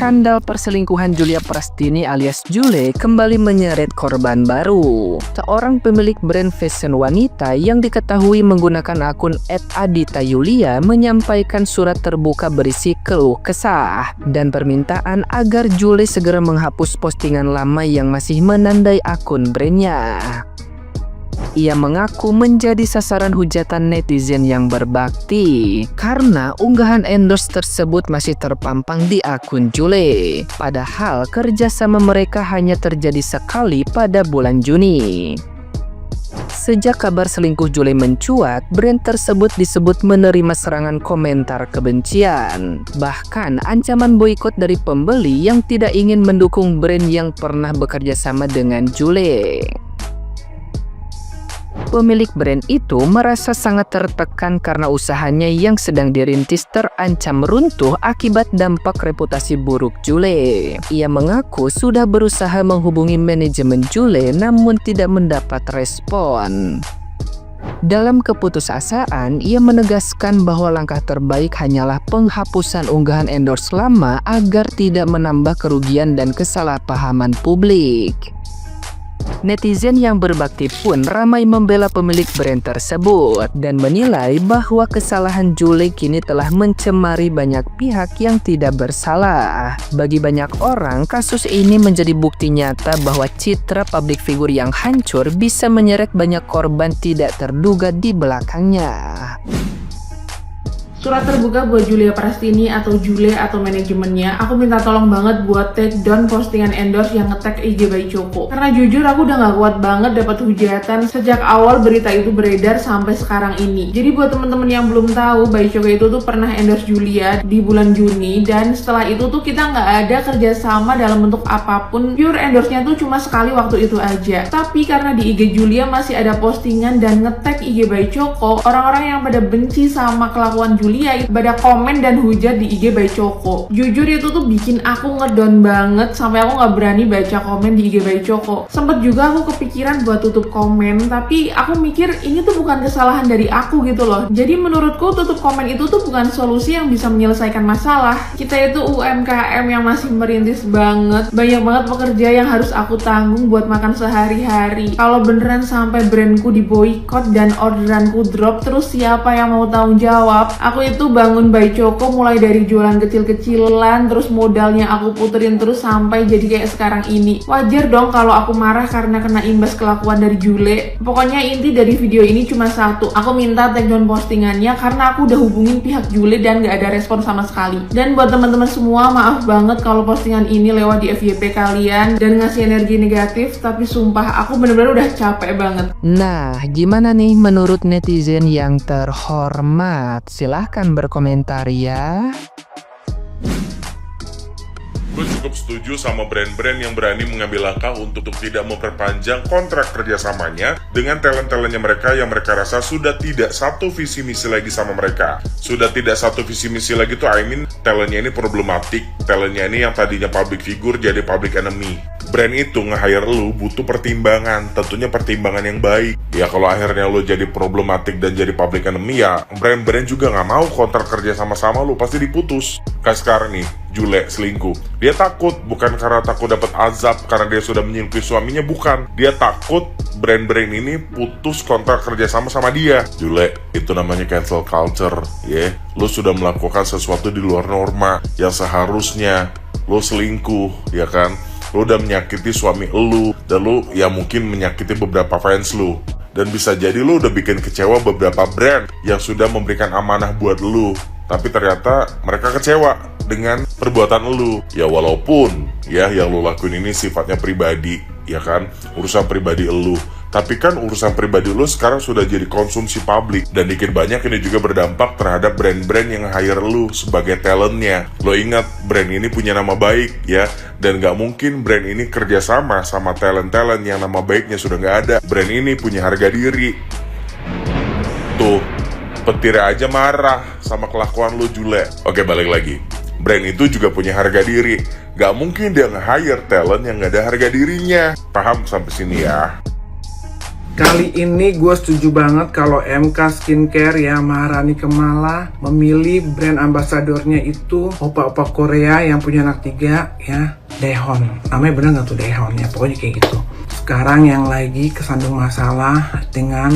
skandal perselingkuhan Julia Prastini alias Jule kembali menyeret korban baru. Seorang pemilik brand fashion wanita yang diketahui menggunakan akun @aditayulia menyampaikan surat terbuka berisi keluh kesah dan permintaan agar Jule segera menghapus postingan lama yang masih menandai akun brandnya. Ia mengaku menjadi sasaran hujatan netizen yang berbakti karena unggahan endorse tersebut masih terpampang di akun Jule. Padahal kerjasama mereka hanya terjadi sekali pada bulan Juni. Sejak kabar selingkuh Jule mencuat, brand tersebut disebut menerima serangan komentar kebencian. Bahkan ancaman boikot dari pembeli yang tidak ingin mendukung brand yang pernah bekerja sama dengan Jule. Pemilik brand itu merasa sangat tertekan karena usahanya yang sedang dirintis terancam runtuh akibat dampak reputasi buruk Jule. Ia mengaku sudah berusaha menghubungi manajemen Jule namun tidak mendapat respon. Dalam keputusasaan, ia menegaskan bahwa langkah terbaik hanyalah penghapusan unggahan endorse lama agar tidak menambah kerugian dan kesalahpahaman publik. Netizen yang berbakti pun ramai membela pemilik brand tersebut dan menilai bahwa kesalahan Jule kini telah mencemari banyak pihak yang tidak bersalah. Bagi banyak orang, kasus ini menjadi bukti nyata bahwa citra publik figur yang hancur bisa menyeret banyak korban tidak terduga di belakangnya. Surat terbuka buat Julia Prastini atau Jule atau manajemennya. Aku minta tolong banget buat take down postingan endorse yang nge-tag IG Bayi Choco. Karena jujur aku udah gak kuat banget dapat hujatan sejak awal berita itu beredar sampai sekarang ini. Jadi buat temen-temen yang belum tahu, Bayi Choco itu tuh pernah endorse Julia di bulan Juni. Dan setelah itu tuh kita nggak ada kerjasama dalam bentuk apapun. Pure endorse-nya tuh cuma sekali waktu itu aja. Tapi karena di IG Julia masih ada postingan dan nge-tag IG Bayi Choco, orang-orang yang pada benci sama kelakuan Julia pada komen dan hujat di IG Bayi Choco. Jujur itu tuh bikin aku ngedown banget sampai aku nggak berani baca komen di IG Bayi Choco. Sempet juga aku kepikiran buat tutup komen, tapi aku mikir ini tuh bukan kesalahan dari aku gitu loh. Jadi menurutku tutup komen itu tuh bukan solusi yang bisa menyelesaikan masalah. Kita itu UMKM yang masih merintis banget, banyak banget pekerja yang harus aku tanggung buat makan sehari-hari. Kalau beneran sampai brandku diboikot dan orderanku drop, terus siapa yang mau tanggung jawab? Aku itu bangun Bayi Choco mulai dari jualan kecil-kecilan, terus modalnya aku puterin terus sampai jadi kayak sekarang ini. Wajar dong kalau aku marah karena kena imbas kelakuan dari Jule. Pokoknya inti dari video ini cuma satu, aku minta take down postingannya karena aku udah hubungin pihak Jule dan gak ada respon sama sekali. Dan buat teman-teman semua, maaf banget kalau postingan ini lewat di FYP kalian dan ngasih energi negatif, tapi sumpah aku bener-bener udah capek banget. Nah, gimana nih menurut netizen yang terhormat? Silahkan berkomentar ya. Gue cukup setuju sama brand-brand yang berani mengambil langkah untuk tidak memperpanjang kontrak kerjasamanya dengan talent-talentnya mereka yang mereka rasa sudah tidak satu visi misi lagi sama mereka. Sudah tidak satu visi misi lagi tuh, talentnya ini problematik, talentnya ini yang tadinya public figure jadi public enemy. Brand itu nge-hire lu butuh pertimbangan, tentunya pertimbangan yang baik. Ya kalau akhirnya lu jadi problematik dan jadi public enemy, ya brand-brand juga nggak mau kontrak kerja sama-sama lu, pasti diputus. Kayak sekarang nih, Jule selingkuh. Dia takut, bukan karena takut dapat azab karena dia sudah menyelingkuhi suaminya, bukan. Dia takut brand-brand ini putus kontrak kerja sama dia. Jule, itu namanya cancel culture, ya. Lu sudah melakukan sesuatu di luar norma yang seharusnya. Lu selingkuh, ya kan? Lu udah menyakiti suami lu, dan lu ya mungkin menyakiti beberapa fans lu. Dan bisa jadi lu udah bikin kecewa beberapa brand yang sudah memberikan amanah buat lu. Tapi ternyata mereka kecewa dengan perbuatan lu. Ya walaupun ya yang lu lakuin ini sifatnya pribadi, ya kan, urusan pribadi lu. Tapi kan urusan pribadi lu sekarang sudah jadi konsumsi publik. Dan dikit banyak ini juga berdampak terhadap brand-brand yang hire lu sebagai talentnya. Lo ingat, brand ini punya nama baik ya. Dan gak mungkin brand ini kerjasama sama talent-talent yang nama baiknya sudah gak ada. Brand ini punya harga diri. Tuh, petir aja marah sama kelakuan lu, Jule. Oke, balik lagi. Brand itu juga punya harga diri. Gak mungkin dia nge-hire talent yang gak ada harga dirinya. Paham sampai sini ya? Kali ini gue setuju banget kalau MK Skincare ya, Maharani Kemala memilih brand ambasadornya itu opa-opa Korea yang punya anak 3 ya, Daejeon. Namanya bener gak tuh Daejeon ya, pokoknya kayak gitu. Sekarang yang lagi kesandung masalah dengan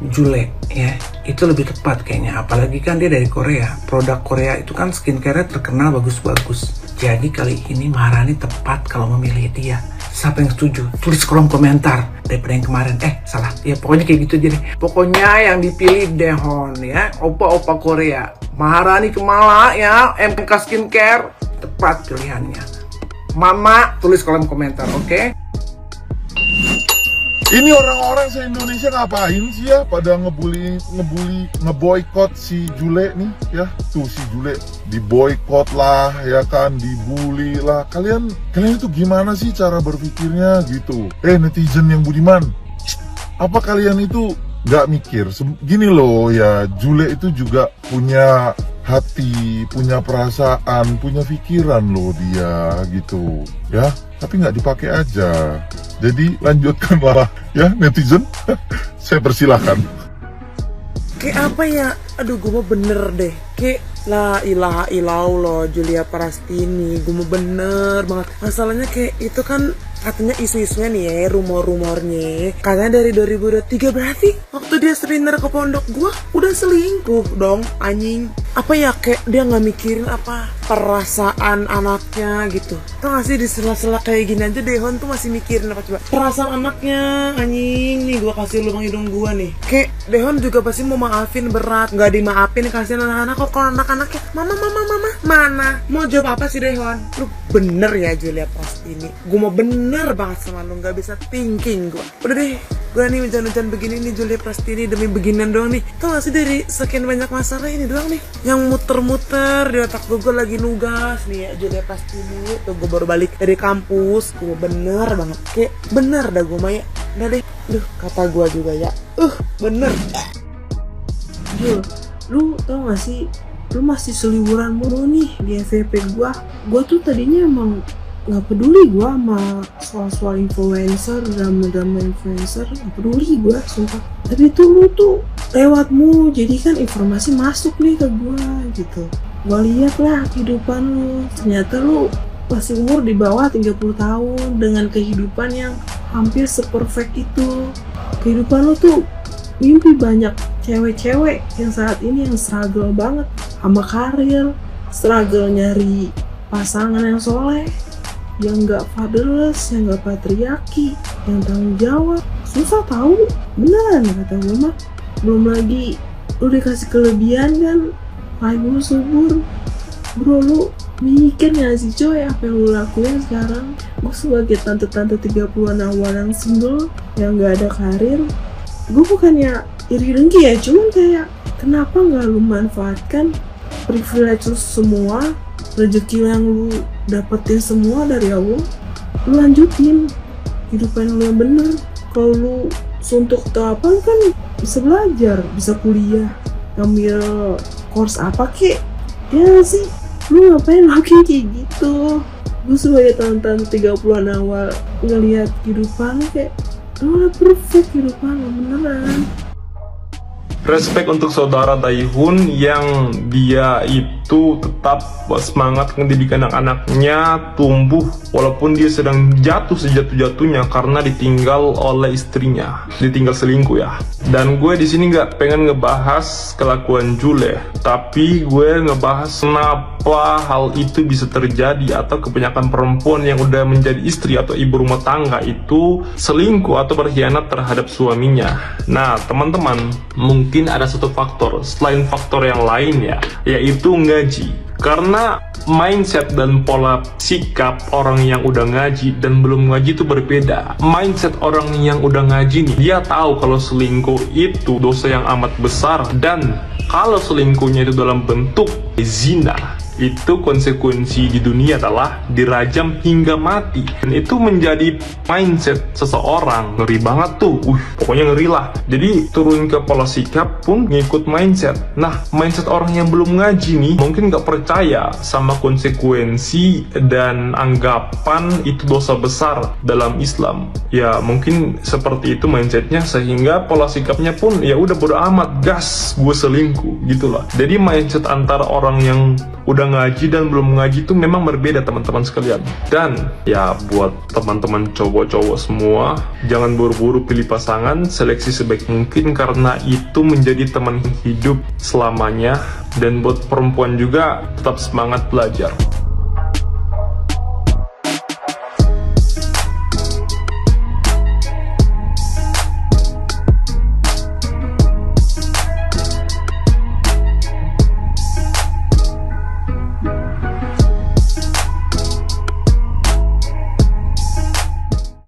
Jule ya, itu lebih tepat kayaknya, apalagi kan dia dari Korea. Produk Korea itu kan skincare-nya terkenal bagus-bagus. Jadi kali ini Maharani tepat kalau memilih dia. Siapa yang setuju? Tulis kolom komentar daripada yang kemarin. Salah. Ya pokoknya kayak gitu aja deh. Pokoknya yang dipilih Daejeon ya, opa-opa Korea. Maharani Kemala ya, MK Skincare, tepat pilihannya. Mama, tulis kolom komentar, oke? Ini orang-orang se-Indonesia ngapain sih ya pada ngeboikot si Jule nih ya. Tuh si Jule diboikot lah ya kan, dibully lah. Kalian itu gimana sih cara berpikirnya gitu? Netizen yang budiman, apa kalian itu nggak mikir? Gini loh ya, Jule itu juga punya hati, punya perasaan, punya pikiran loh dia gitu ya. Tapi nggak dipakai aja. Jadi lanjutkanlah ya netizen. Saya persilahkan. Kayak apa ya? Aduh, gue mau bener deh. Kayak la ilaha illallah Julia Prastini. Gue mau bener banget. Masalahnya kayak itu kan katanya isu-isunya nih ya, rumor-rumornya katanya dari 2023, berarti waktu dia seminar ke pondok gua udah selingkuh dong anjing. Apa ya, kayak dia nggak mikirin apa perasaan anaknya gitu. Tau gak sih, di sela-sela kayak gini aja Daejeon tuh masih mikirin apa coba perasaan anaknya anjing. Nih gua kasih lubang hidung gua nih, kayak Daejeon juga pasti mau maafin berat, nggak dimaafin kasihan anak-anak. Kok kalau anak-anaknya mama mana mau jawab apa sih Daejeon? Lu bener ya Julia Prastini, gua mau bener banget sama lu, nggak bisa thinking gua. Udah deh, gua nih hujan-hujan begini nih Julia Prastini demi beginian doang nih. Tau gak sih, dari sekian banyak masalah ini doang nih yang muter-muter di otak gua lagi nugas nih ya Julia Prastini. Tuh gua baru balik dari kampus, gua bener banget, kayak bener dah gua Maya. Udah deh, kata gua juga ya, bener. Jul, lu tau gak sih, lu masih seliburan mulu nih di FVP gua. Gua tuh tadinya emang nggak peduli gua sama soal-soal influencer, drama-drama influencer, nggak peduli gua sumpah. Tapi tuh lu tuh lewatmu, jadi kan informasi masuk nih ke gua gitu. Gua lihat lah kehidupan lu, ternyata lu masih umur di bawah 30 tahun dengan kehidupan yang hampir seperfect itu. Kehidupan lu tuh mimpi banyak cewek-cewek yang saat ini yang struggle banget sama karir, struggle nyari pasangan yang soleh, yang gak fatherless, yang gak patriarki, yang tanggung jawab. Susah tahu, beneran kata gue mah. Belum lagi lu dikasih kelebihan kan, lagi lu subur. Bro, lu mikir gak sih coy apa yang lu lakuin sekarang? Gue sebagai tante-tante 30-an awal yang single, yang gak ada karir, gue bukannya iri dengki ya, cuman kayak kenapa gak lu manfaatkan privilege lu semua, rezeki yang lu dapetin semua dari Allah, lu lanjutin hidupan lu yang bener. Kalau lu suntuk atau apa kan bisa belajar, bisa kuliah, ngambil course apa kek, ya sih. Lu ngapain lagi kayak gitu? Gue sebagai tante-tante 30-an awal ngelihat kehidupan lu kayak lu udah perfect kehidupan lu, beneran. Respect untuk saudara Daejeon yang dia itu tetap semangat mendidik anak-anaknya tumbuh walaupun dia sedang jatuh sejatuh-jatuhnya karena ditinggal oleh istrinya, ditinggal selingkuh ya. Dan gue di sini nggak pengen ngebahas kelakuan Jule, tapi gue ngebahas kenapa hal itu bisa terjadi atau kebanyakan perempuan yang udah menjadi istri atau ibu rumah tangga itu selingkuh atau berkhianat terhadap suaminya. Nah teman-teman, mungkin ada satu faktor selain faktor yang lain ya, yaitu ngaji. Karena mindset dan pola sikap orang yang udah ngaji dan belum ngaji itu berbeda. Mindset orang yang udah ngaji nih, dia tahu kalau selingkuh itu dosa yang amat besar, dan kalau selingkuhnya itu dalam bentuk zina, itu konsekuensi di dunia adalah dirajam hingga mati. Dan itu menjadi mindset seseorang. Ngeri banget tuh, pokoknya ngeri lah. Jadi turun ke pola sikap pun ngikut mindset. Nah, mindset orang yang belum ngaji nih mungkin gak percaya sama konsekuensi dan anggapan itu dosa besar dalam Islam. Ya mungkin seperti itu mindsetnya, sehingga pola sikapnya pun ya udah bodo amat, gas gue selingkuh gitulah. Jadi mindset antara orang yang udah ngaji dan belum ngaji itu memang berbeda teman-teman sekalian. Dan ya buat teman-teman cowok-cowok semua, jangan buru-buru pilih pasangan, seleksi sebaik mungkin karena itu menjadi teman hidup selamanya. Dan buat perempuan juga tetap semangat belajar.